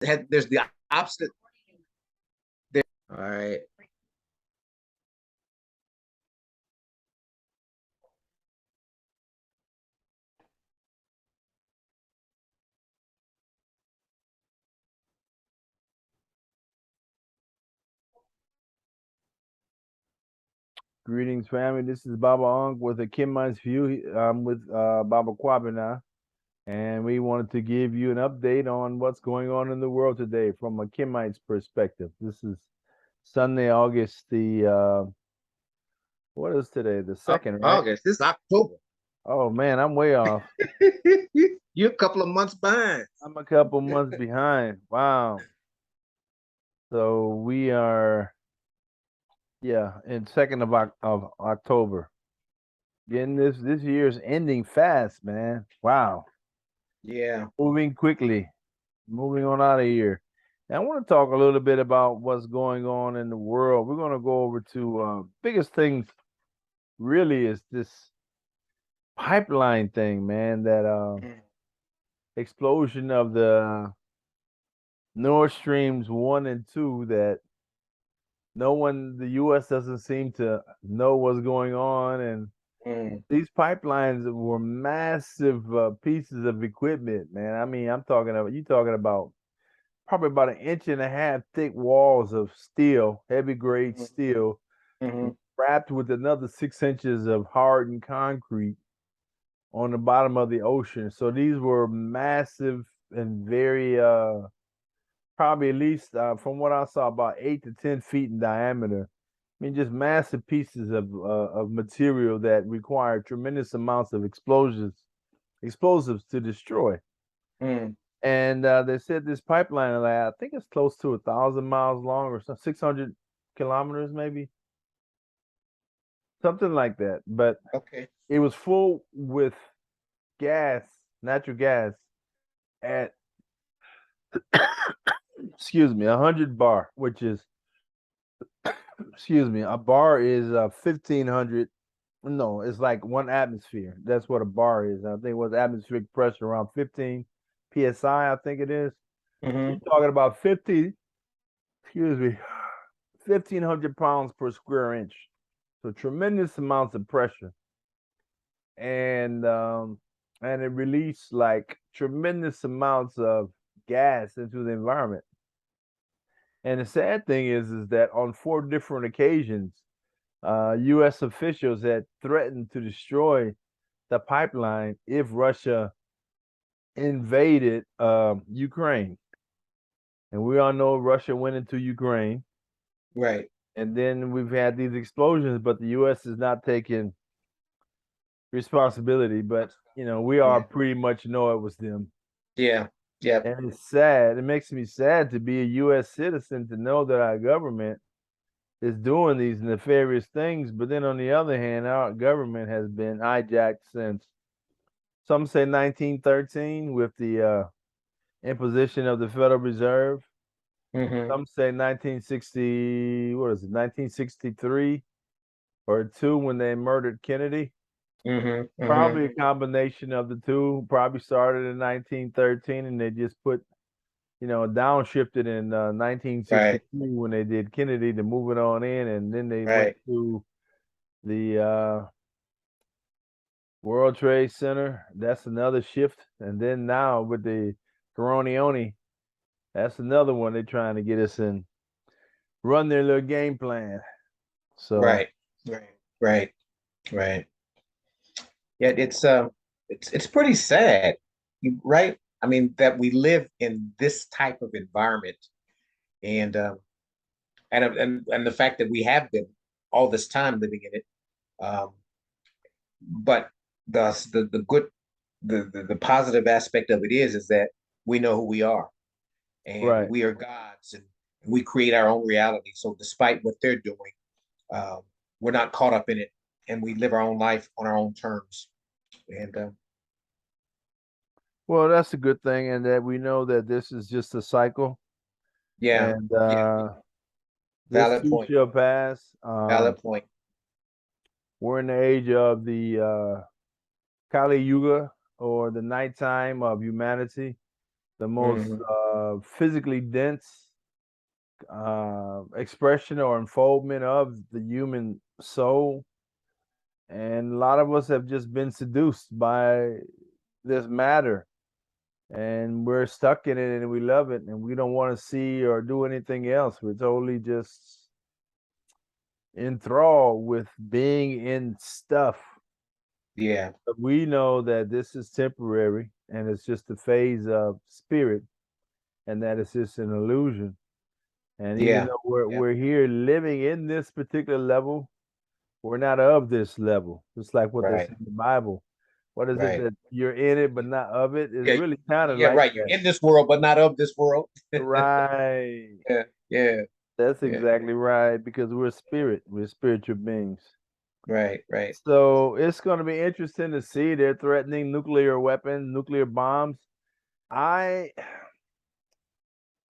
there's the opposite. There, all right. Greetings, family. This is Baba Ahnk with a Kemites view. I'm with Baba Kwabena, and we wanted to give you an update on what's going on in the world today from a Kemites perspective. This is Sunday, August the what is today? The second, right? August. This is October. Oh man, I'm way off. You're a couple of months behind. I'm a couple months behind. Wow. So we are, yeah, in second of October. Getting this year's ending fast, man. Wow. Yeah. Moving quickly, moving on out of here. And I want to talk a little bit about what's going on in the world. We're going to go over to biggest things really is this pipeline thing, man. That explosion of the Nordstreams 1 and 2 that no one, the U.S. doesn't seem to know what's going on. And these pipelines were massive pieces of equipment, man. I mean, I'm talking about, you talking about probably about an inch and a half thick walls of steel, heavy grade steel, wrapped with another 6 inches of hardened concrete on the bottom of the ocean. So these were massive and very, probably at least from what I saw, about 8 to 10 feet in diameter. I mean, just massive pieces of material that require tremendous amounts of explosives to destroy. And they said this pipeline, I think it's close to 1,000 miles long or so, 600 kilometers maybe, something like that. But Okay. it was full with gas, natural gas, at excuse me, 100 bar, which is excuse me, a bar is 1,500. No, it's like 1 atmosphere. That's what a bar is. I think it was atmospheric pressure around 15 psi. I think it is. You're talking about 50, excuse me, 1,500 pounds per square inch. So tremendous amounts of pressure, and it released like tremendous amounts of gas into the environment. And the sad thing is that on 4 different occasions, U.S. officials had threatened to destroy the pipeline if Russia invaded Ukraine. And we all know Russia went into Ukraine. Right. And then we've had these explosions, but the U.S. is not taking responsibility. But, we all pretty much know it was them. Yeah. Yeah. And it's sad. It makes me sad to be a U.S. citizen to know that our government is doing these nefarious things. But then on the other hand, our government has been hijacked since, some say 1913 with the imposition of the Federal Reserve. Some say 1960, what is it, 1963 or 2 when they murdered Kennedy. Probably a combination of the two. Probably started in 1913 and they just put, downshifted in 1963 when they did Kennedy to move it on in. And then they went to the World Trade Center. That's another shift. And then now with the Coronioni, that's another one they're trying to get us in, run their little game plan. So right. Yeah, it's pretty sad, right? I mean, that we live in this type of environment, and and the fact that we have been all this time living in it. But the good the positive aspect of it is that we know who we are, and we are gods, and we create our own reality. So despite what they're doing, we're not caught up in it, and we live our own life on our own terms. And well, that's a good thing, and that we know that this is just a cycle. yeah, And this valid too point. shall pass. Valid point. We're in the age of the Kali Yuga, or the nighttime of humanity. the most physically dense expression or unfoldment of the human soul. And a lot of us have just been seduced by this matter, and we're stuck in it and we love it and we don't want to see or do anything else. We're totally just enthralled with being in stuff. Yeah. But we know that this is temporary and it's just a phase of spirit, and that it's just an illusion. And even Yeah. though we're here living in this particular level, we're not of this level. Just like what they say Right. in the Bible. What is it Right. that you're in it but not of it? It's Yeah. really kind of Yeah. like Right. You're that. in this world, but not of this world. Right. Yeah. Yeah. That's Yeah. exactly right, because we're spirit. We're spiritual beings. Right. Right. So it's going to be interesting to see. They're threatening nuclear weapons, nuclear bombs. I,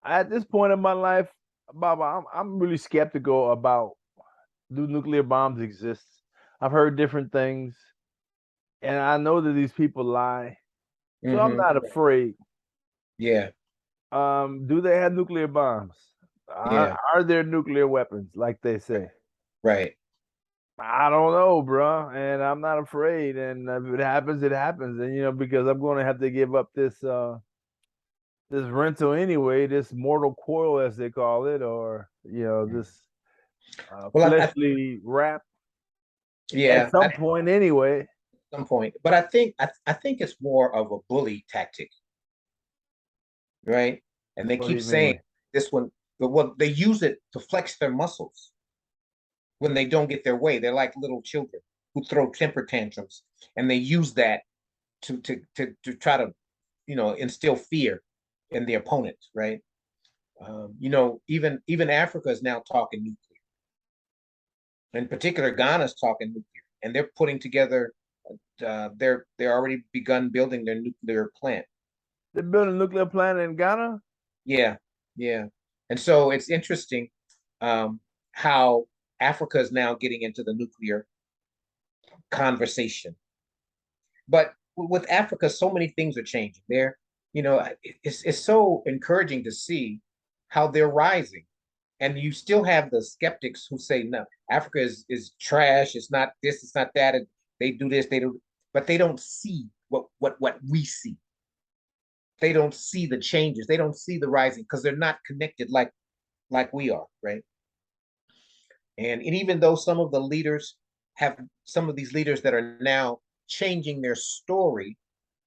at this point in my life, Baba, I'm really skeptical about, do nuclear bombs exist? I've heard different things, and I know that these people lie. So I'm not afraid. Yeah. Do they have nuclear bombs? Yeah. Are there nuclear weapons, like they say? Right. I don't know, bro, and I'm not afraid. And if it happens, it happens. And because I'm going to have to give up this rental anyway, this mortal coil, as they call it, or this Well, fleshly wrap at yeah, some at point anyway. some point, but I think it's more of a bully tactic, right? And they What do keep you saying mean? this one, but what they use it to flex their muscles when they don't get their way. They're like little children who throw temper tantrums, and they use that to try to, instill fear in the opponent, right? Even Africa is now talking nuclear. In particular, Ghana's talking nuclear, and they're putting together. They're already begun building their nuclear plant. They're building a nuclear plant in Ghana. Yeah, yeah, and so it's interesting how Africa is now getting into the nuclear conversation. But with Africa, so many things are changing. It's so encouraging to see how they're rising. And you still have the skeptics who say, no, Africa is trash, it's not this, it's not that, and they do this, they do, but they don't see what we see. They don't see the changes, they don't see the rising because they're not connected like we are, right? And even though some of these leaders that are now changing their story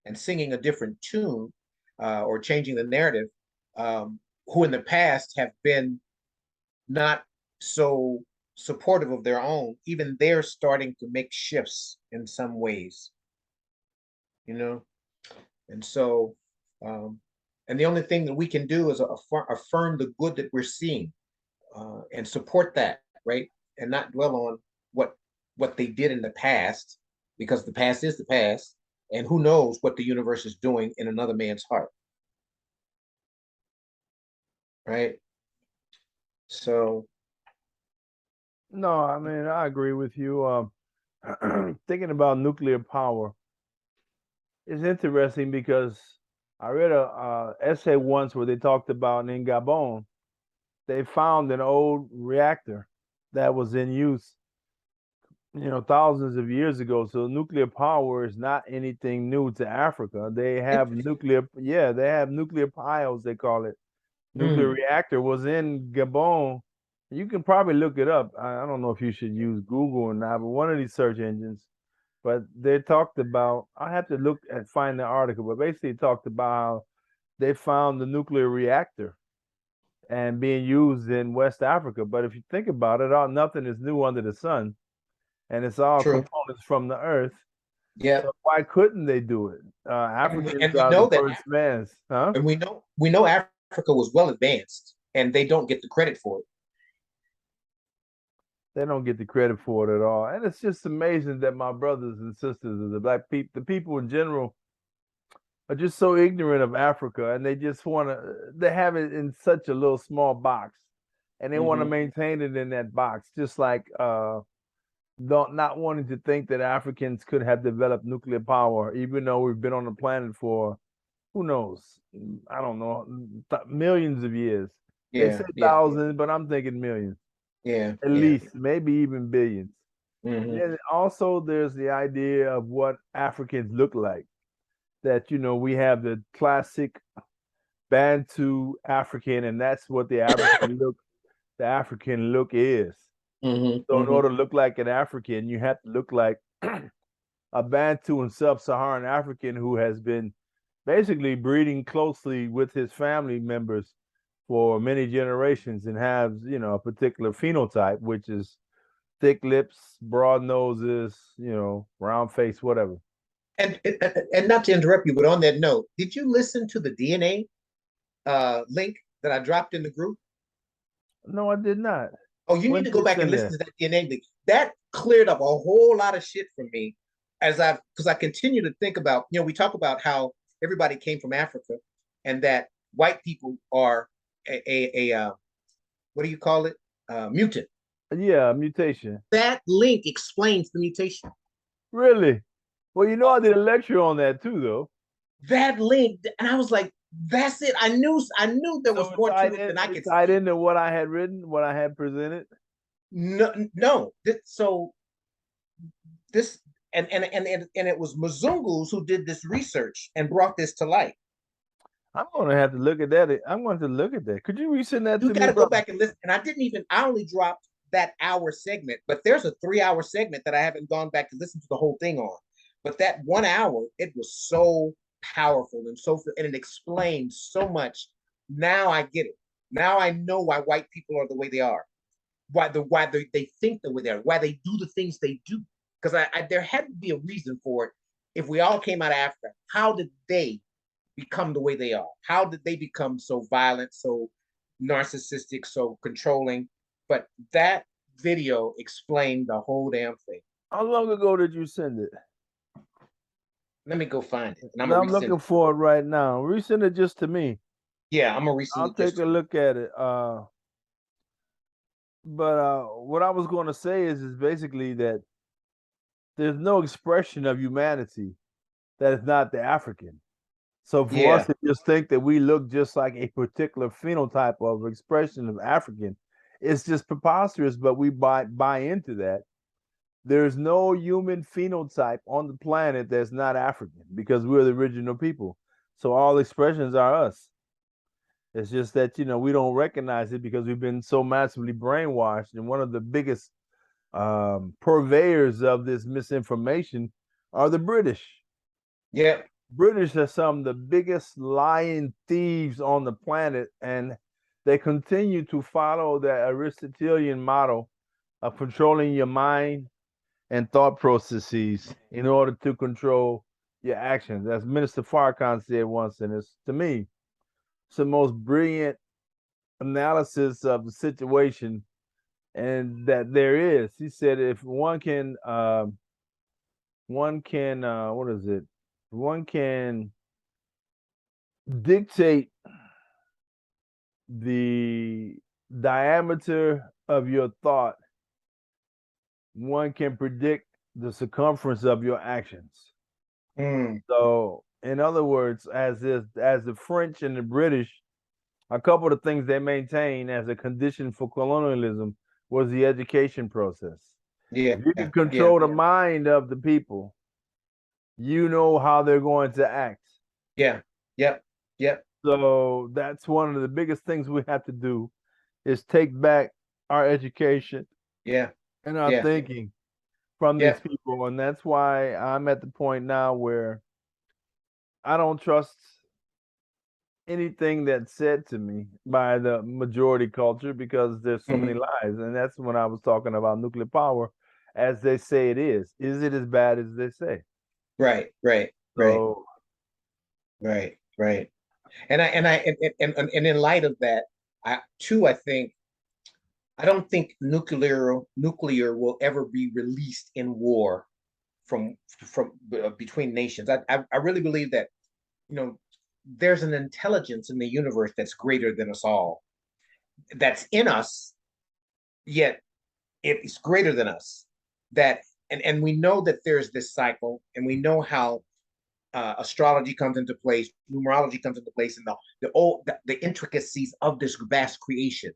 and singing a different tune, or changing the narrative, who in the past have been not so supportive of their own, even they're starting to make shifts in some ways, you know? And so, and the only thing that we can do is affirm the good that we're seeing, and support that, right? And not dwell on what they did in the past, because the past is the past, and who knows what the universe is doing in another man's heart, right? So, No, I mean, I agree with you. Thinking about nuclear power is interesting because I read a essay once where they talked about in Gabon, they found an old reactor that was in use, thousands of years ago. So nuclear power is not anything new to Africa. They have they have nuclear piles, they call it. Nuclear mm, reactor was in Gabon. You can probably look it up. I don't know if you should use Google or not, but one of these search engines. But they talked about, I have to look and find the article, but basically it talked about how they found the nuclear reactor and being used in West Africa. But if you think about it, nothing is new under the sun, and it's all true. components from the earth. Yeah. So why couldn't they do it? And we, Africans and we are the know that first mans, huh? and we know Africa was well advanced, and they don't get the credit for it. They don't get the credit for it at all. And it's just amazing that my brothers and sisters, the black people, the people in general, are just so ignorant of Africa, and they just they have it in such a little small box, and they want to Mm-hmm. maintain it in that box, just like don't not wanting to think that Africans could have developed nuclear power, even though we've been on the planet for who knows? I don't know, millions of years. They say Yeah, yeah, thousands, but I'm thinking millions, yeah, at yeah. least, maybe even billions. Hmm. Then also there's the idea of what Africans look like. That we have the classic Bantu African, and that's what the African look is. Hmm. So in Hmm. order to look like an African, you have to look like a Bantu and sub-Saharan African who has been basically breeding closely with his family members for many generations and has, a particular phenotype, which is thick lips, broad noses, round face, whatever. And not to interrupt you, but on that note, did you listen to the DNA link that I dropped in the group? No, I did not. Oh, you When need to did go you back and send listen that? to that DNA link. That cleared up a whole lot of shit for me because I continue to think about, we talk about how everybody came from Africa and that white people are a what do you call it? Mutant. Yeah, mutation. That link explains the mutation. Really? Well, I did a lecture on that too, though. That link, and I was like, that's it. I knew there was So more to it than I it could tied see. into what I had written, what I had presented. No, no. So this and it was Mzungus who did this research and brought this to light. I'm going to have to look at that. I'm going to look at that. Could you resend that You to got me, to go brother? back and listen. And I only dropped that hour segment, but there's a 3 hour segment that I haven't gone back to listen to the whole thing on. But that 1 hour, it was so powerful and it explained so much. Now I get it. Now I know why white people are the way they are, why they think the way they are, why they do the things they do. Because there had to be a reason for it. If we all came out of Africa, how did they become the way they are? How did they become so violent, so narcissistic, so controlling? But that video explained the whole damn thing. How long ago did you send it? Let me go find it, and I'm gonna I'm resend looking it. for it right now. Resend it just to me. Yeah, I'm gonna resend I'll it take just a to you. look at it. But what I was going to say is basically that there's no expression of humanity that is not the African. So for us Yeah, to just think that we look just like a particular phenotype of expression of African, it's just preposterous. But we buy into that. There's no human phenotype on the planet that's not African because we're the original people. So all expressions are us. It's just that we don't recognize it because we've been so massively brainwashed. And one of the biggest purveyors of this misinformation are the British. yeah, British are some of the biggest lying thieves on the planet, and they continue to follow the Aristotelian model of controlling your mind and thought processes in order to control your actions. As Minister Farrakhan said once, and it's to me, it's the most brilliant analysis of the situation and that there is. He said if one can what is it? One can dictate the diameter of your thought, one can predict the circumference of your actions. mm, So, in other words, as the French and the British, a couple of things they maintain as a condition for colonialism was the education process. yeah, If you can yeah, control the mind of the people, you know how they're going to act. yeah, yep, yep, So that's one of the biggest things we have to do is take back our education yeah, and our yeah, thinking from these yep. people. And that's why I'm at the point now where I don't trust anything that's said to me by the majority culture because there's so many Mhm. lies. And that's when I was talking about nuclear power as they say it is. Is it as bad as they say? Right, right, right, So right, right. And in light of that, I think I don't think nuclear will ever be released in war from between nations. I really believe that you know there's an intelligence in the universe that's greater than us all, that's in us, yet it's greater than us. That and we know that there's this cycle, and we know how astrology comes into place, numerology comes into place, and the intricacies of this vast creation.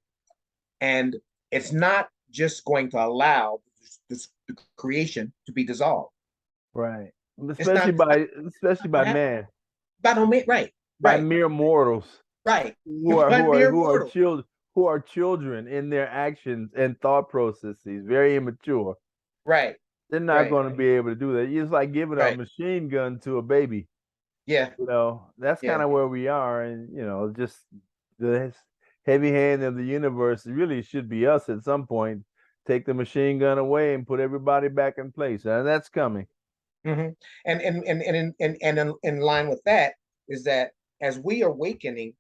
And it's not just going to allow the creation to be dissolved. Right. It's not, Especially by man. By no means, right. By mere mortals. Right. Who are children in their actions and thought processes, very immature. Right. They're not going to be able to do that. It's like giving a machine gun to a baby. Yeah. You know, that's kind of where we are. And, you know, just the heavy hand of the universe really should be us at some point. Take the machine gun away and put everybody back in place. And that's coming. Mm-hmm. And in line with that is that as we are awakening,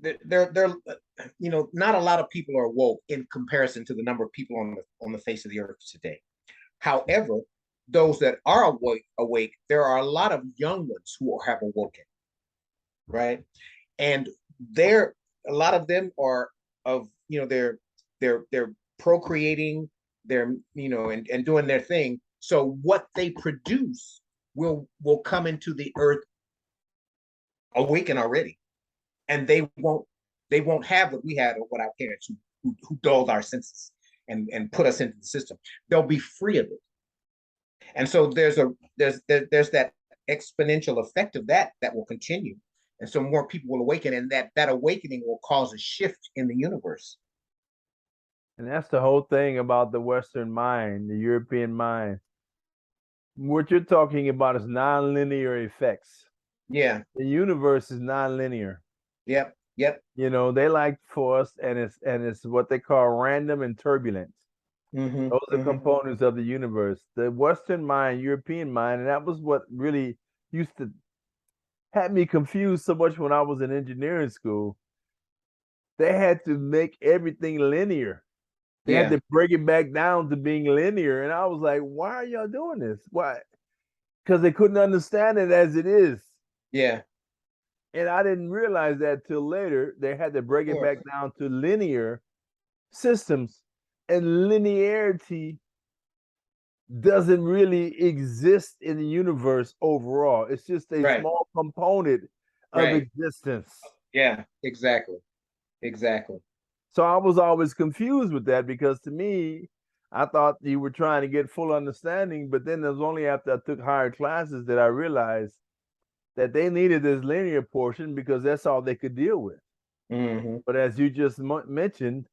you know, not a lot of people are woke in comparison to the number of people on the face of the earth today. However, those that are awake, there are a lot of young ones who have awoken, right? And a lot of them are they're procreating, they're and doing their thing. So what they produce will come into the earth awaken already, and they won't have what we had or what our parents who dulled our senses and put us into the system. They'll be free of it. And so there's that exponential effect of that will continue. And so more people will awaken, and that awakening will cause a shift in the universe. And that's the whole thing about the Western mind, the European mind. What you're talking about is nonlinear effects. Yeah. The universe is nonlinear. Yep. You know, they like force, and it's what they call random and turbulence. Mm-hmm. Those are components of the universe. The Western mind, European mind, and that was what really used to have me confused so much when I was in engineering school. They had to make everything linear. They had to break it back down to being linear. And I was like, why are y'all doing this? Why? Because they couldn't understand it as it is. Yeah. And I didn't realize that till later. They had to break it back down to linear systems. And linearity doesn't really exist in the universe overall. It's just a small component of existence. Yeah, exactly. So I was always confused with that, because to me, I thought you were trying to get full understanding, but then it was only after I took higher classes that I realized that they needed this linear portion because that's all they could deal with. Mm-hmm. But as you just mentioned,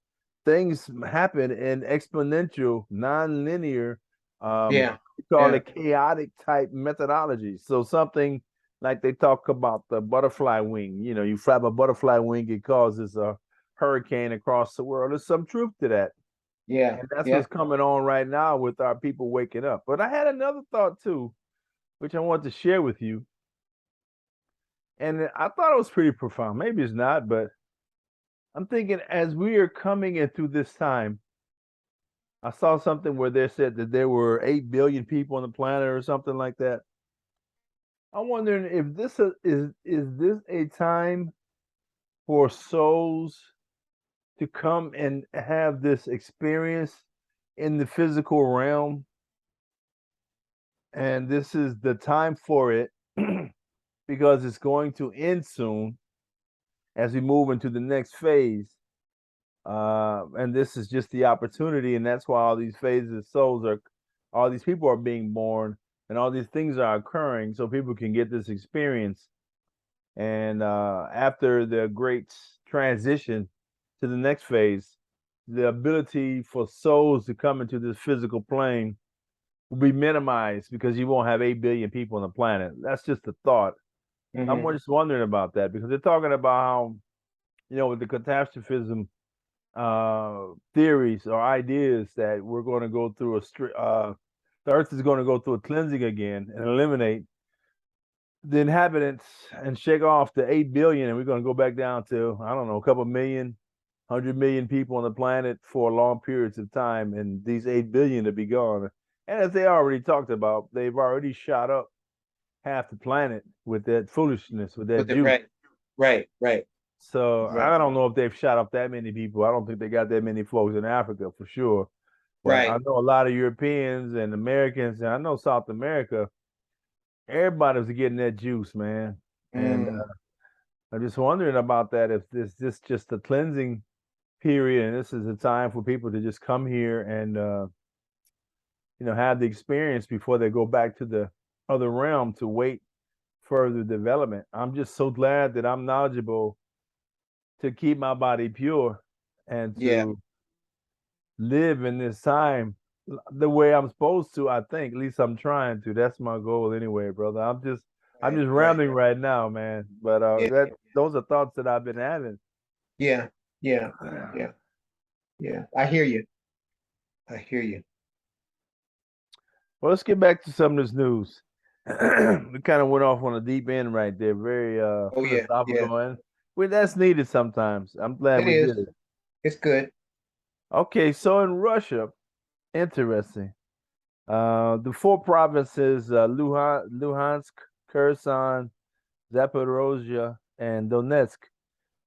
things happen in exponential, non-linear, we call it chaotic type methodology. So something like they talk about the butterfly wing. You know, you flap a butterfly wing, it causes a hurricane across the world. There's some truth to that. Yeah. And that's what's coming on right now with our people waking up. But I had another thought too, which I want to share with you. And I thought it was pretty profound. Maybe it's not, but I'm thinking as we are coming into this time, I saw something where they said that there were 8 billion people on the planet or something like that. I'm wondering if this is this a time for souls to come and have this experience in the physical realm, and this is the time for it because it's going to end soon as we move into the next phase. And this is just the opportunity, and that's why all these phases, all these people are being born, and all these things are occurring, so people can get this experience. And after the great transition to the next phase, the ability for souls to come into this physical plane will be minimized because you won't have 8 billion people on the planet. That's just a thought. I'm just wondering about that, because they're talking about how, you know, with the catastrophism theories or ideas that we're going to go through the earth is going to go through a cleansing again and eliminate the inhabitants and shake off the 8 billion, and we're going to go back down to, I don't know, a couple million, 100 million people on the planet for long periods of time, and these 8 billion to be gone. And as they already talked about, they've already shot up half the planet with that foolishness, with that juice. Right. So I don't know if they've shot up that many people. I don't think they got that many folks in Africa for sure. But I know a lot of Europeans and Americans, and I know South America, everybody was getting that juice, man. And I'm just wondering about that. If this just a cleansing period, and this is a time for people to just come here and have the experience before they go back to the other realm to wait further development. I'm just so glad that I'm knowledgeable to keep my body pure and Yeah. to live in this time the way I'm supposed to. I think at least I'm trying to. That's my goal anyway, brother. I'm just Right. rambling right now, man. But Yeah. that those are thoughts that I've been having. Yeah. Yeah. Yeah. Yeah. I hear you. I hear you. Well, let's get back to some of this news. We kind of went off on a deep end right there, very Oh yeah. Yeah. philosophical, and well, that's needed sometimes. I'm glad It we is. did it. It's good. Okay, so in Russia, interesting. The four provinces, Luhansk, Kherson, Zaporozhye, and Donetsk,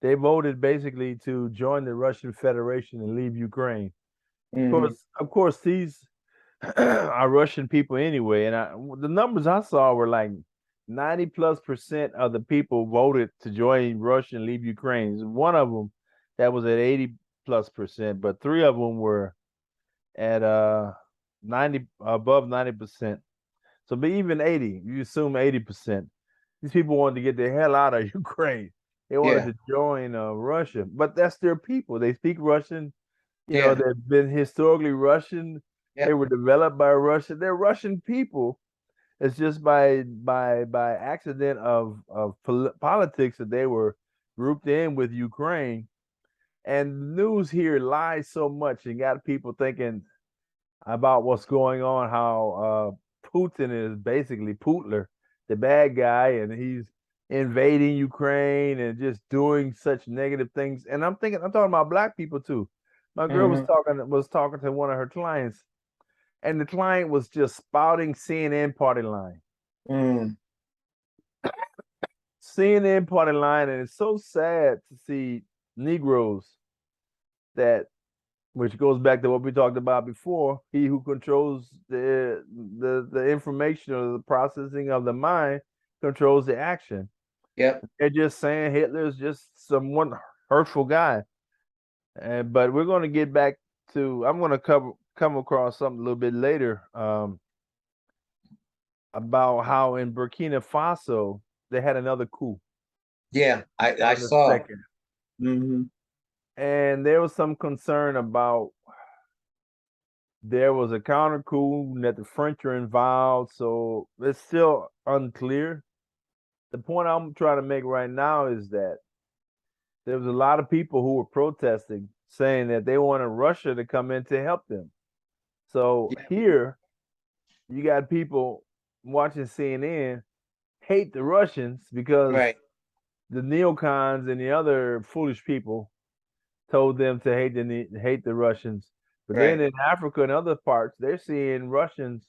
they voted basically to join the Russian Federation and leave Ukraine. Of course, these are Russian people anyway, and the numbers I saw were like 90+% of the people voted to join Russia and leave Ukraine. One of them that was at 80+%, but three of them were at 90 above 90%. So, but even 80, you assume 80%. These people wanted to get the hell out of Ukraine. They wanted Yeah. to join Russia, but that's their people. They speak Russian. Yeah. They've been historically Russian. They Yep. were developed by Russia. They're Russian people. It's just by accident of politics that they were grouped in with Ukraine. And news here lies so much and got people thinking about what's going on, how Putin is basically Putler, the bad guy, and he's invading Ukraine and just doing such negative things. And I'm talking about black people too. My girl was talking to one of her clients, and the client was just spouting CNN party line. CNN party line, and it's so sad to see Negroes that, which goes back to what we talked about before. He who controls the information or the processing of the mind controls the action. Yep. They're just saying Hitler's just someone hurtful guy. But we're going to get back to. I'm going to come across something a little bit later about how in Burkina Faso they had another coup. Yeah. I On the saw. second. Mm-hmm. And there was some concern about there was a counter coup that the French are involved, so it's still unclear. The point I'm trying to make right now is that there was a lot of people who were protesting, saying that they wanted Russia to come in to help them. So Yeah. here, you got people watching CNN hate the Russians because Right. the neocons and the other foolish people told them to hate the Russians. But then Right. in Africa and other parts, they're seeing Russians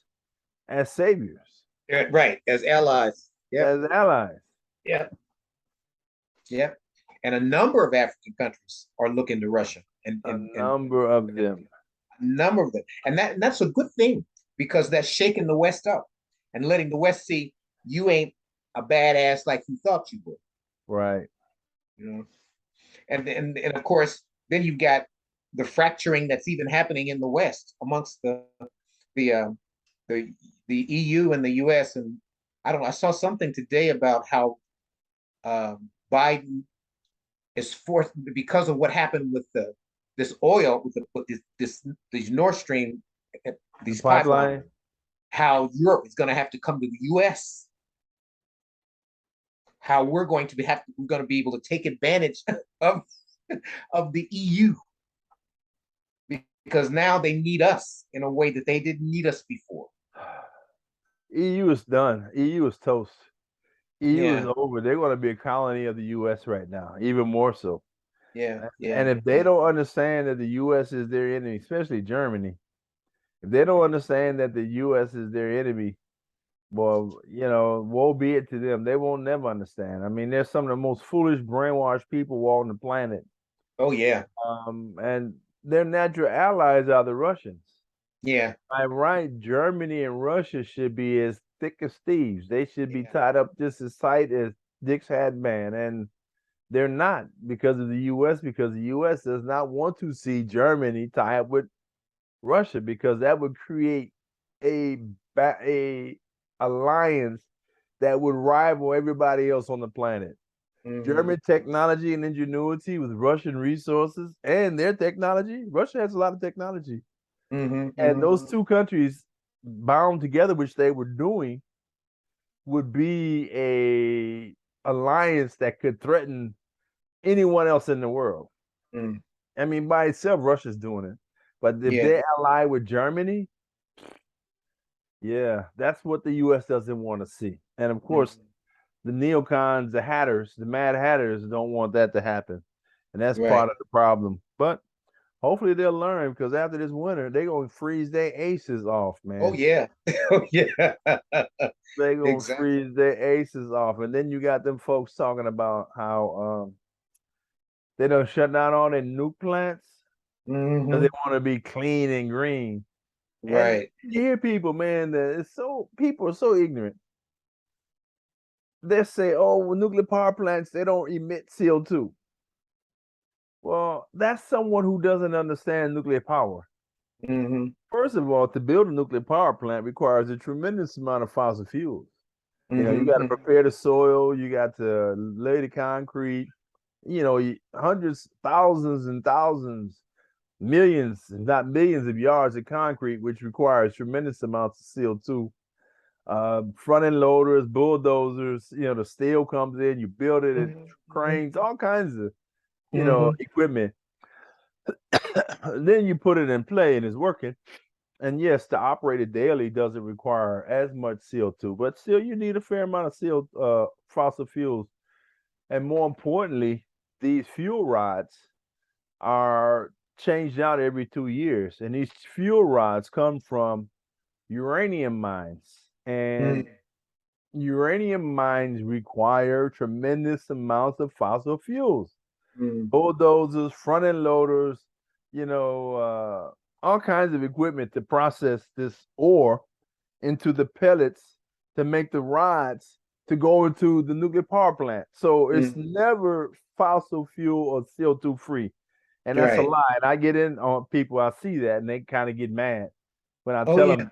as saviors, Right. As allies. Yep. as allies. Yep. Yep. And a number of African countries are looking to Russia, A number of them. a number of them, and that's a good thing because that's shaking the West up and letting the West see you ain't a badass like you thought you were. Right. You know, and of course, then you've got the fracturing that's even happening in the West amongst the uh, the EU and the US. And I don't know. I saw something today about how Biden is forced because of what happened with this oil with these Nordstream these pipelines. Pipeline. How Europe is going to have to come to the US. How we're going to be able to take advantage of the EU because now they need us in a way that they didn't need us before. EU is done. EU is toast. EU is Yeah. over. They're going to be a colony of the US right now, even more so. Yeah. And if they don't understand that the US is their enemy, especially Germany, if they don't understand that the US is their enemy, well, woe be it to them. They won't never understand. I mean, they're some of the most foolish, brainwashed people on the planet. Oh yeah. And their natural allies are the Russians. Yeah. By right, Germany and Russia should be as thick as thieves. They should be tied up just as tight as Dick's headband, and they're not because of the U.S. Because the U.S. does not want to see Germany tie up with Russia, because that would create a alliance that would rival everybody else on the planet. German technology and ingenuity with Russian resources and their technology. Russia has a lot of technology. And those two countries bound together, which they were doing, would be a alliance that could threaten anyone else in the world. I mean, by itself, Russia's doing it. But if they ally with Germany, yeah, that's what the U.S. doesn't want to see. And of course, the neocons, the hatters, the mad hatters don't want that to happen. And that's part of the problem. But hopefully they'll learn, because after this winter, they're going to freeze their aces off, man. Oh, yeah. Oh, yeah. They're going to freeze their aces off. And then you got them folks talking about how they don't shut down all their nuke plants because they want to be clean and green. Right. And you hear people, man, that people are so ignorant. They say, oh, well, nuclear power plants, they don't emit CO2. Well, that's someone who doesn't understand nuclear power. First of all, to build a nuclear power plant requires a tremendous amount of fossil fuels. You know, you got to prepare the soil, you got to lay the concrete, you know, hundreds, thousands and thousands, millions, if not millions of yards of concrete, which requires tremendous amounts of CO2. Front end loaders, bulldozers, you know, the steel comes in, you build it, cranes, all kinds of, you know, equipment. Then you put it in play and it's working. And yes, to operate it daily doesn't require as much CO2, but still you need a fair amount of fossil fuels. And more importantly, these fuel rods are changed out every 2 years. And these fuel rods come from uranium mines. And uranium mines require tremendous amounts of fossil fuels. Bulldozers, front end loaders, you know, all kinds of equipment to process this ore into the pellets to make the rods to go into the nuclear power plant. So it's never fossil fuel or CO2 free. And that's a lie. And I get in on people, I see that, and they kind of get mad when I tell them.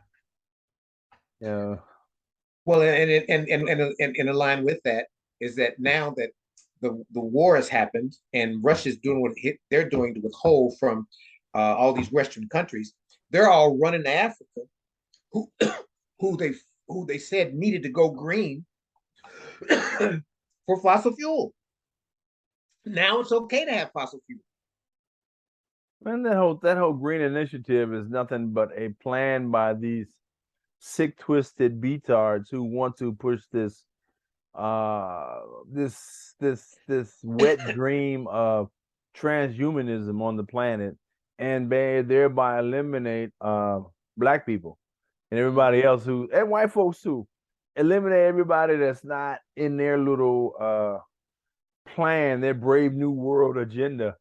Yeah. Well, and in line with that is that now that the war has happened and Russia's doing what they're doing to withhold from all these Western countries, they're all running to Africa, who they said needed to go green for fossil fuel. Now it's okay to have fossil fuel. And that whole green initiative is nothing but a plan by these sick, twisted betards who want to push this this wet dream of transhumanism on the planet, and thereby eliminate black people and everybody else and white folks too. Eliminate everybody that's not in their little plan, their brave new world agenda,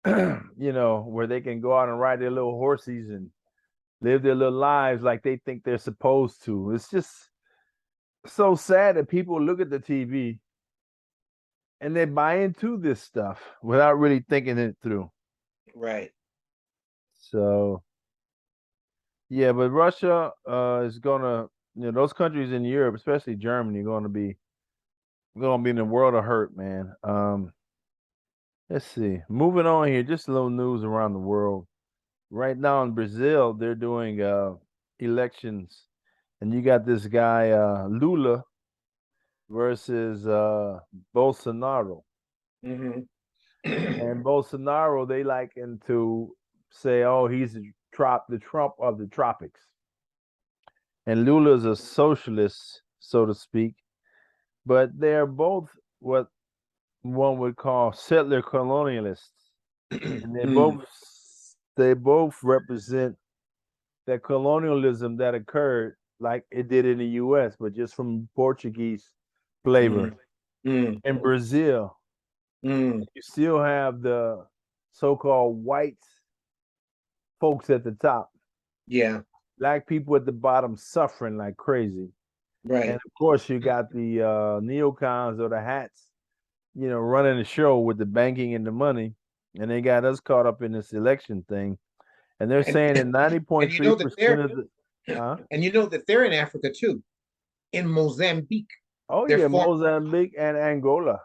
you know, where they can go out and ride their little horses and live their little lives like they think they're supposed to. It's just so sad that people look at the TV and they buy into this stuff without really thinking it through. Right. So, yeah, but Russia is gonna, you know, those countries in Europe, especially Germany, gonna be in a world of hurt, man. Let's see. Moving on here, just a little news around the world. Right now in Brazil, they're doing elections, and you got this guy Lula versus Bolsonaro. And Bolsonaro, they like him to say, oh, he's the Trump of the tropics. And Lula's a socialist, so to speak. But they're both what one would call settler colonialists. And they both represent that colonialism that occurred like it did in the US, but just from Portuguese flavor. In Brazil, you still have the so-called white folks at the top. Yeah. Black people at the bottom suffering like crazy. Right. And of course, you got the neocons or the hats, running the show with the banking and the money, and they got us caught up in this election thing. And they're And saying that and you know that 90.3% of the, huh? and you know that they're in Africa too, in Mozambique. Oh They're yeah, forming Mozambique and Angola.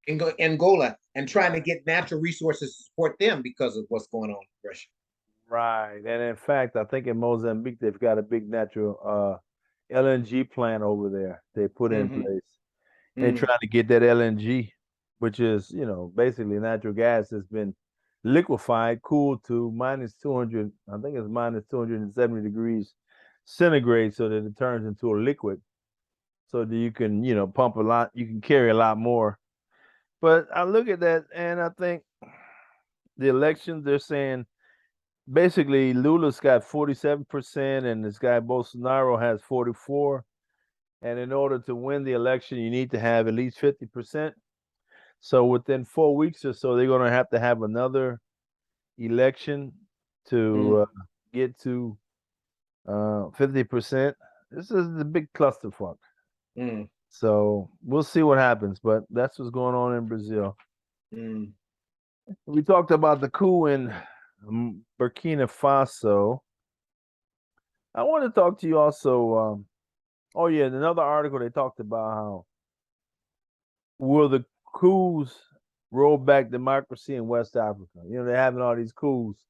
Angola and trying to Right. get natural resources to support them because of what's going on in Russia. Right. And in fact, I think in Mozambique they've got a big natural LNG plant over there they put in Mm-hmm. place. They're Mm. trying to get that LNG, which is, basically natural gas that's been liquefied, cooled to minus 200, I think it's minus 270 degrees centigrade, so that it turns into a liquid. So that you can, pump a lot, you can carry a lot more. But I look at that and I think the elections, they're saying basically Lula's got 47% and this guy Bolsonaro has 44. And in order to win the election, you need to have at least 50%. So within 4 weeks or so, they're going to have another election Mm. to get to 50%. This is the big clusterfuck. Mm. So we'll see what happens, but that's what's going on in Brazil. Mm. We talked about the coup in Burkina Faso. I want to talk to you also. Oh yeah, in another article they talked about how will the coups roll back democracy in West Africa. They're having all these coups.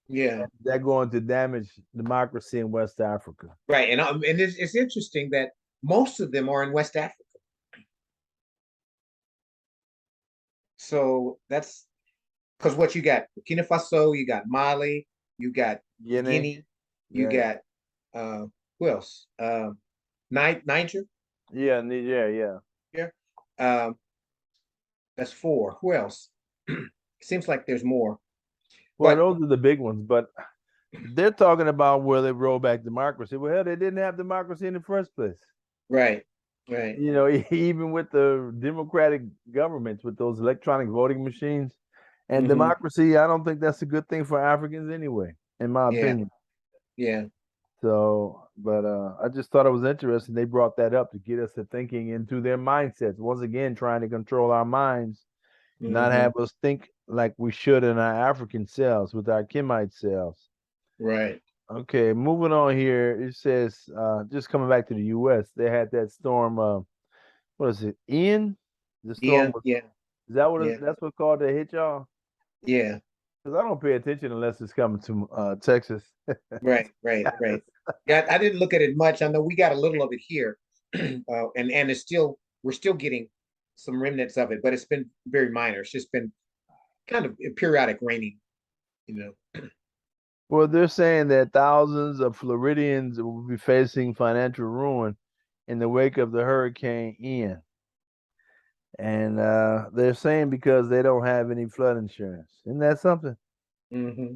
Yeah. They're going to damage democracy in West Africa. Right. And it's interesting that most of them are in West Africa. So that's because what you got Burkina Faso, you got Mali, you got Guinea. Guinea, you Yeah. got who else? Niger. Yeah, yeah. Yeah. That's four. Who else? Seems like there's more. Well, But those are the big ones, but they're talking about where they roll back democracy. Well, hell, they didn't have democracy in the first place. right, right. Even with the democratic governments with those electronic voting machines and Mm-hmm. democracy, I don't think that's a good thing for Africans anyway, in my Yeah, opinion. yeah. So, but I just thought it was interesting. They brought that up to get us to thinking into their mindsets. Once again, trying to control our minds, not Mm-hmm. have us think like we should in our African selves with our Kemite selves. Right. Okay, moving on here. It says, just coming back to the U.S., they had that storm. What is it? Ian? The storm Yeah, was. yeah, Is that yeah, that's what called to hit y'all? yeah. Because I don't pay attention unless it's coming to Texas. Right, right, right. Yeah, I didn't look at it much. I know we got a little of it here, and it's still we're still getting some remnants of it, but it's been very minor. It's just been kind of periodic raining, you know. Well, they're saying that thousands of Floridians will be facing financial ruin in the wake of the Hurricane Ian. And they're saying because they don't have any flood insurance. Isn't that something? Mm-hmm.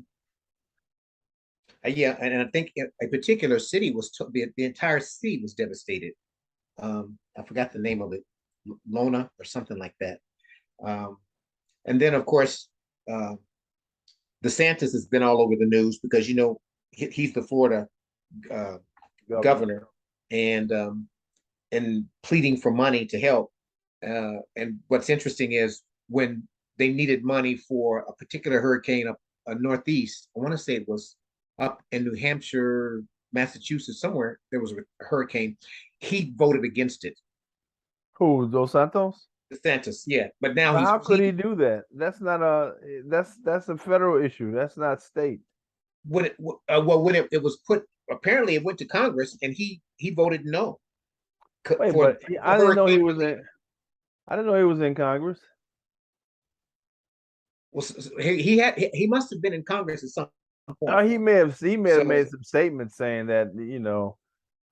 Yeah, and I think a particular city the entire city was devastated. I forgot the name of it, Lona or something like that. Um, and then, of course, uh, DeSantis has been all over the news because he's the Florida uh, Governor. governor, and pleading for money to help. And what's interesting is when they needed money for a particular hurricane up northeast, I want to say it was up in New Hampshire, Massachusetts, somewhere there was a hurricane. He voted against it. Who, Dos Santos? DeSantis, yeah, but now But he's how could he pleading. do that? That's a federal issue. That's not state. When it was put, apparently it went to Congress, and he voted no Wait, for but I didn't know he hurricane was relief. in. I didn't know he was in Congress. Well, he must have been in Congress at some point. He may have So made some statements saying that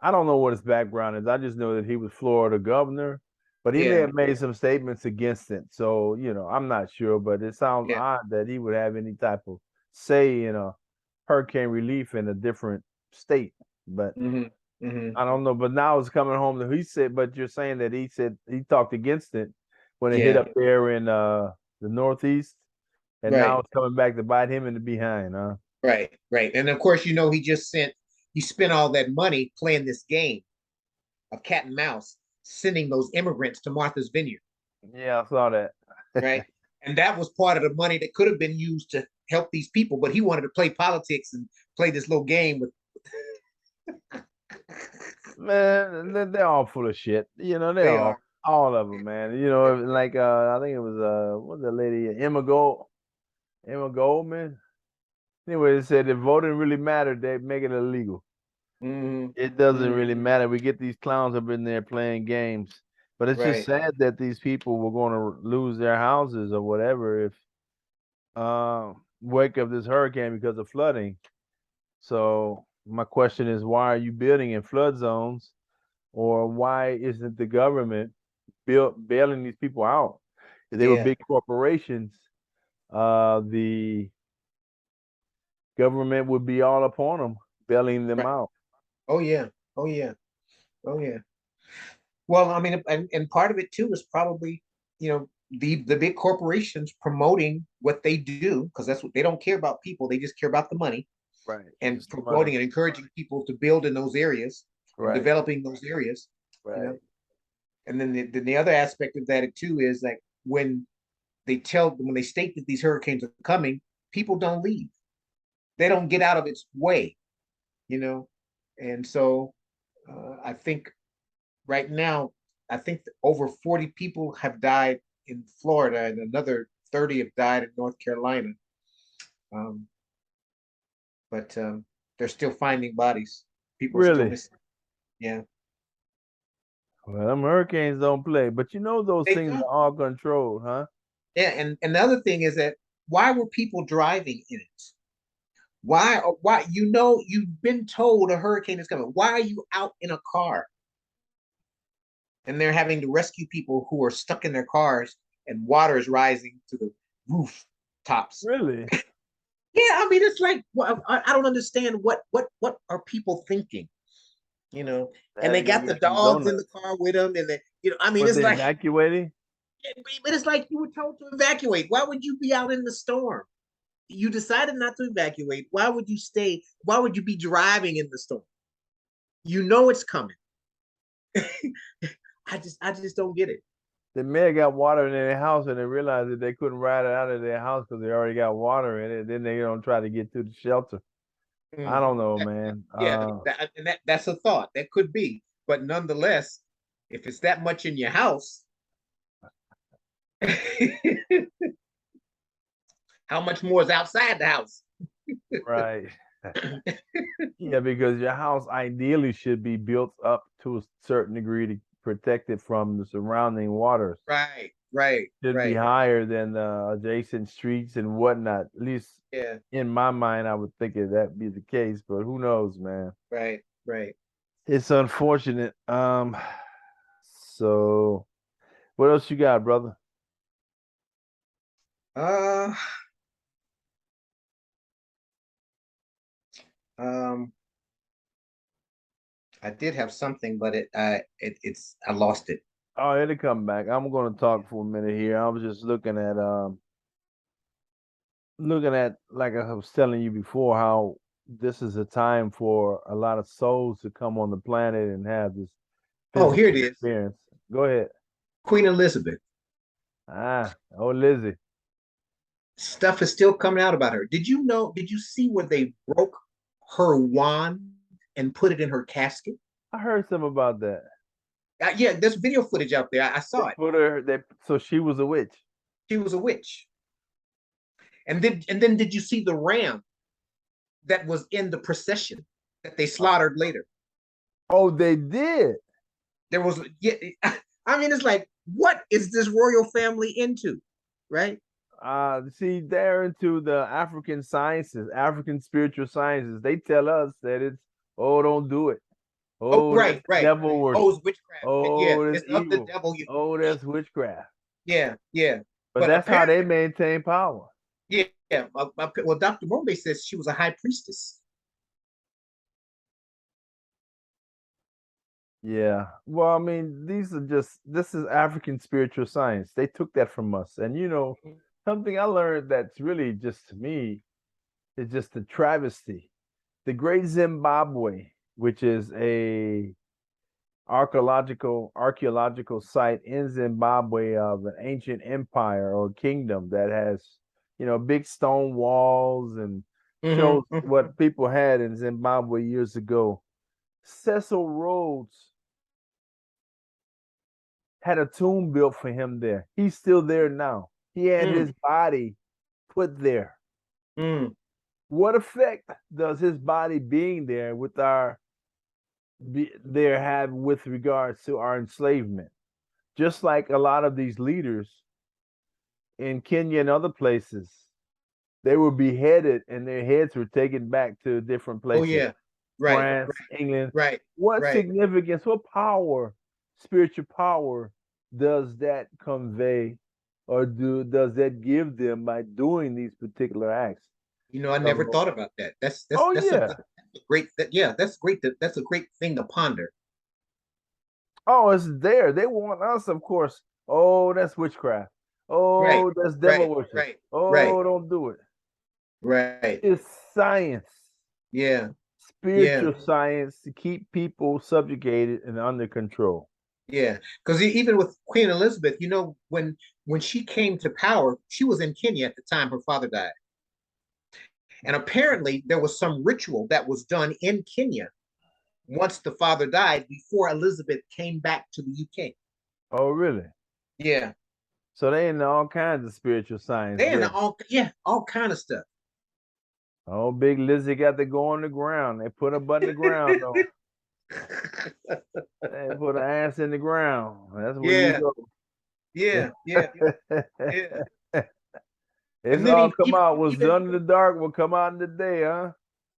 I don't know what his background is. I just know that he was Florida governor, but he may yeah, have made some statements against it. So I'm not sure, but it sounds yeah. odd that he would have any type of say in a hurricane relief in a different state. But Mm-hmm, mm-hmm. I don't know. But now it's coming home that he said. But you're saying that he said he talked against it when it hit Yeah, up there in the Northeast, and now right, it's coming back to bite him in the behind, huh? right. And of course, he spent all that money playing this game. a cat and mouse sending those immigrants to Martha's Vineyard. Yeah, I saw that. Right. And that was part of the money that could have been used to help these people, but he wanted to play politics and play this little game with. Man, they're all full of shit. You know, They are. all of them, man. You know, like I think it was what's that lady, Emma Goldman. Anyway, it said if voting really mattered, they'd make it illegal. Mm-hmm. It doesn't Mm-hmm. really matter. We get these clowns up in there playing games, but it's just sad that these people were going to lose their houses or whatever if wake up this hurricane because of flooding. So my question is, why are you building in flood zones, or why isn't the government bailing these people out? If they were big corporations, the government would be all upon them, bailing them out. Oh yeah. Oh yeah. Oh yeah. Well, I mean, and part of it too is probably, the big corporations promoting what they do, because that's what they don't care about people, they just care about the money. Right. And promoting and encouraging people to build in those areas, developing those areas. Right. And then the other aspect of that too is like when they state that these hurricanes are coming, people don't leave. They don't get out of its way, And so I think right now, I think over 40 people have died in Florida and another 30 have died in North Carolina. But they're still finding bodies. People are still missing. Yeah. Well, them hurricanes don't play, but those things are all controlled, huh? Yeah, and the other thing is that why were people driving in it? Why you've been told a hurricane is coming. Why are you out in a car? And they're having to rescue people who are stuck in their cars and water is rising to the roof tops. Really? Yeah, I mean, it's like, well, I don't understand what are people thinking, and they got the dogs in the car with them, and I mean, it's like evacuating. But it's like you were told to evacuate. Why would you be out in the storm? You decided not to evacuate. Why would you stay? Why would you be driving in the storm? You know it's coming. I just don't get it. They may have got water in their house and they realized that they couldn't ride it out of their house because they already got water in it. Then they don't try to get to the shelter. I don't know, man. That's a thought. That could be. But nonetheless, if it's that much in your house, how much more is outside the house? Right. Yeah, because your house ideally should be built up to a certain degree to protect it from the surrounding waters. Right. Should be higher than the adjacent streets and whatnot. At least in my mind, I would think that be the case, but who knows, man? Right. It's unfortunate. So what else you got, brother? I did have something, but I lost it. Oh, it'll come back. I'm going to talk for a minute here. I was just looking at like I was telling you before, how this is a time for a lot of souls to come on the planet and have this. Oh, here it is. Experience. Go ahead. Queen Elizabeth. Lizzie. Stuff is still coming out about her. Did you see where they broke her wand and put it in her casket? I heard something about that. Yeah, there's video footage out there. I saw it. So she was a witch. She was a witch. And then did you see the ram that was in the procession that they slaughtered later? Oh, they did. There was I mean, it's like, what is this royal family into, right? See, they're into the African sciences, African spiritual sciences. They tell us that it's, don't do it. Right. Devil worship. Oh, it's witchcraft. It's of the devil. That's witchcraft. Yeah. But that's how they maintain power. Yeah. Well, Dr. Mombe says she was a high priestess. Yeah. Well, I mean, this is African spiritual science. They took that from us. And something I learned that's really just to me is just a travesty. The Great Zimbabwe, which is a archaeological site in Zimbabwe of an ancient empire or kingdom that has, big stone walls and shows what people had in Zimbabwe years ago. Cecil Rhodes had a tomb built for him there. He's still there now. He had his body put there. What effect does his body being there have with regards to our enslavement? Just like a lot of these leaders in Kenya and other places, they were beheaded and their heads were taken back to different places. Oh yeah, right. France, England. Right. What significance? What power, spiritual power, does that convey, or does that give them by doing these particular acts? I never thought about that. That's yeah. a great. That's great. That's a great thing to ponder. Oh, it's there. They want us, of course. Oh, that's witchcraft. Oh, that's devil worship. Don't do it. Right. It's science. Yeah. Spiritual science to keep people subjugated and under control. Yeah, because even with Queen Elizabeth, when she came to power, she was in Kenya at the time her father died. And apparently there was some ritual that was done in Kenya once the father died before Elizabeth came back to the UK. Oh, really? Yeah. So they into all kinds of spiritual science. They into all kind of stuff. Oh, Big Lizzie got to go on the ground. They put her butt in the ground, though. They put her ass in the ground. That's where you go. Yeah. It's all come out. What's done in the dark will come out in the day, huh?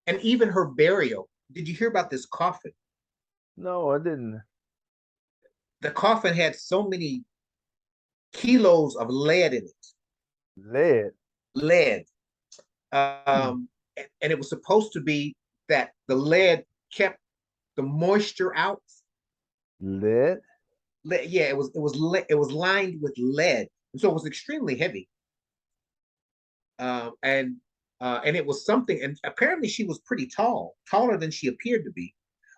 And even her burial. Did you hear about this coffin? No, I didn't. The coffin had so many kilos of lead in it. Lead. And it was supposed to be that the lead kept the moisture out. Lead? Yeah, it was lined with lead, and so it was extremely heavy. And it was something, and apparently she was pretty tall, taller than she appeared to be,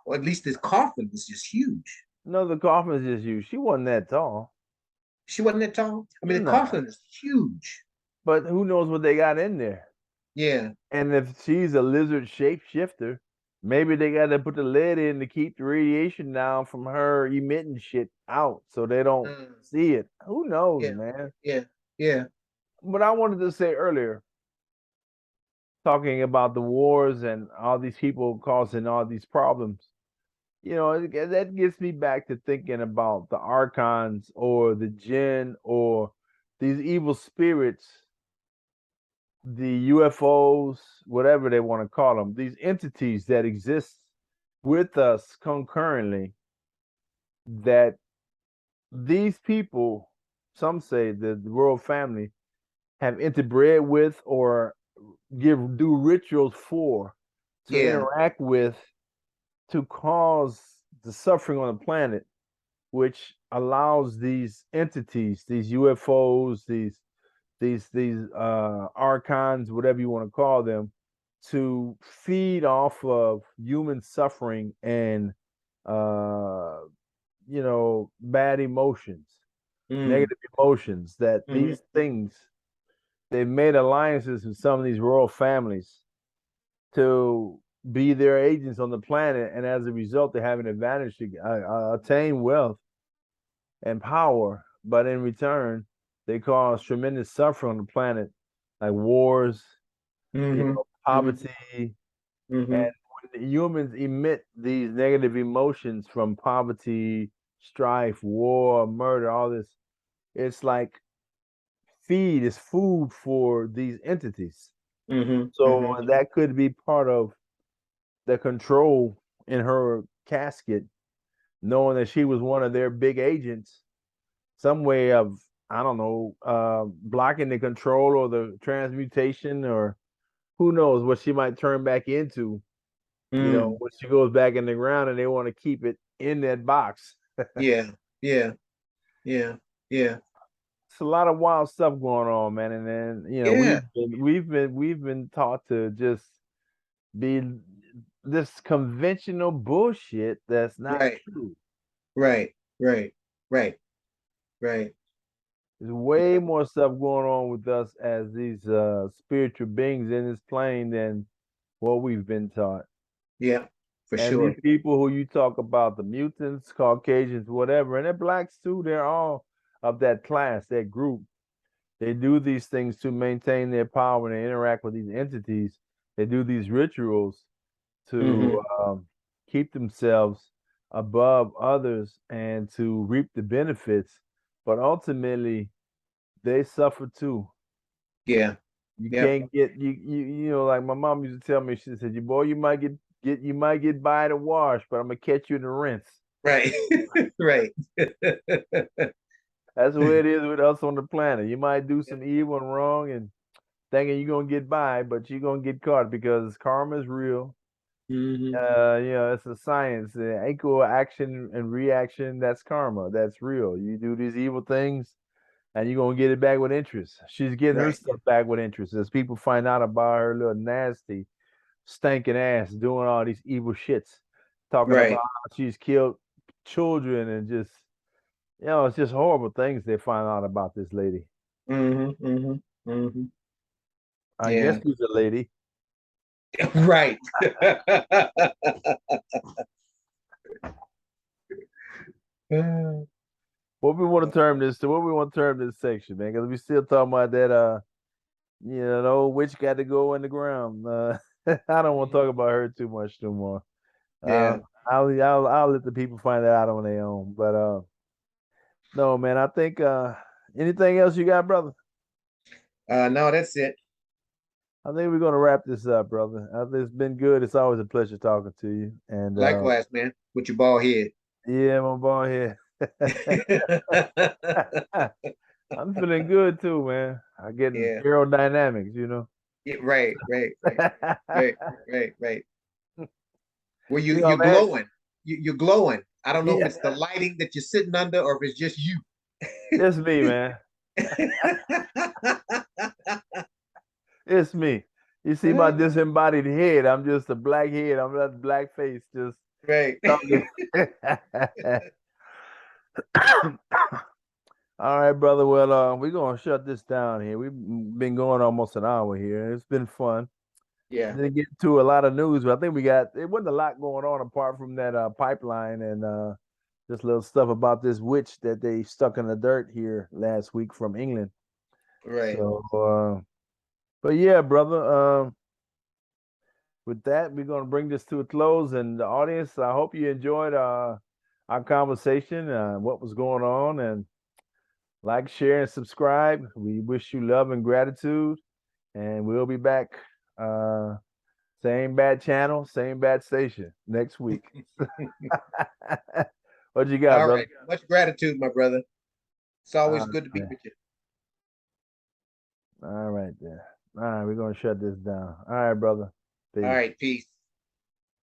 or at least this coffin was just huge. No, the coffin is just huge. She wasn't that tall. She wasn't that tall? I mean, the coffin is huge. But who knows what they got in there? Yeah. And if she's a lizard shapeshifter, maybe they got to put the lead in to keep the radiation down from her emitting shit out so they don't see it. Who knows, man? Yeah. But I wanted to say earlier, talking about the wars and all these people causing all these problems, that gets me back to thinking about the archons or the jinn or these evil spirits, the UFOs, whatever they want to call them, these entities that exist with us concurrently, that these people, some say the royal family, have interbred with or do rituals for, to interact with, to cause the suffering on the planet, which allows these entities, these UFOs, these archons, whatever you want to call them, to feed off of human suffering and bad emotions, negative emotions, that these things, they've made alliances with some of these royal families to be their agents on the planet, and as a result they have an advantage to attain wealth and power, but in return they cause tremendous suffering on the planet, like wars, poverty. And when humans emit these negative emotions from poverty, strife, war, murder, all this, it's like food for these entities. So that could be part of the control in her casket, knowing that she was one of their big agents, some way of, I don't know, blocking the control or the transmutation, or who knows what she might turn back into, when she goes back in the ground and they want to keep it in that box. Yeah. It's a lot of wild stuff going on, man. And then, we've been taught to just be this conventional bullshit that's not true. Right, right, right, right. There's way more stuff going on with us as these spiritual beings in this plane than what we've been taught. Yeah, for And sure. these people who you talk about, the mutants, Caucasians, whatever, and they're blacks too, they're all of that class, that group. They do these things to maintain their power and they interact with these entities. They do these rituals to keep themselves above others and to reap the benefits. But ultimately, they suffer too. Yeah. You Yep. can't get you know, like my mom used to tell me, she said, "You boy, you might get by the wash, but I'm gonna catch you in the rinse." Right. Right. That's the way it is with us on the planet. You might do some evil and wrong and thinking you're gonna get by, but you're gonna get caught because karma is real. Hmm. You know, it's a science. Equal action and reaction, that's karma. That's real. You do these evil things and you're gonna get it back with interest. She's getting her Right. stuff back with interest as people find out about her little nasty, stinking ass doing all these evil shits, talking about Right. how she's killed children and just, you know, it's just horrible things they find out about this lady. Hmm. Hmm. Hmm. I guess Yeah. she's a lady. Right. What we want to term this to? What we want to term this section, man? Because we still talking about that. You know, the old witch got to go in the ground. I don't want to talk about her too much no more. Yeah. I'll let the people find that out on their own. But no, man. I think anything else you got, brother? No, that's it. I think we're gonna wrap this up, brother. It's been good. It's always a pleasure talking to you. And Likewise, man, with your bald head. yeah, my boy here. I'm feeling good too, man. I getting Yeah. aerodynamics, you know. Yeah, right, right, right, right, right, right. Well, You know, you're man. glowing. You're glowing. I don't know if Yeah, it's the lighting that you're sitting under or if it's just you. it's me, man. It's me. You see my disembodied head. I'm just a black head. I'm that black face just Right. talking. All right, brother. Well, we're gonna shut this down here. We've been going almost an hour here. It's been fun. Yeah. Didn't get to a lot of news, but I think it wasn't a lot going on apart from that pipeline and just little stuff about this witch that they stuck in the dirt here last week from England. Right. So but yeah, brother. With that, we're gonna bring this to a close. And the audience, I hope you enjoyed our conversation, what was going on, and like, share, and subscribe. We wish you love and gratitude, and we'll be back. Same bad channel, same bad station next week. What you got, All brother? right. Much gratitude, my brother. It's always All good to be right, with you. all right, then. All right, we're gonna shut this down. All right, brother. All Peace. right. Peace.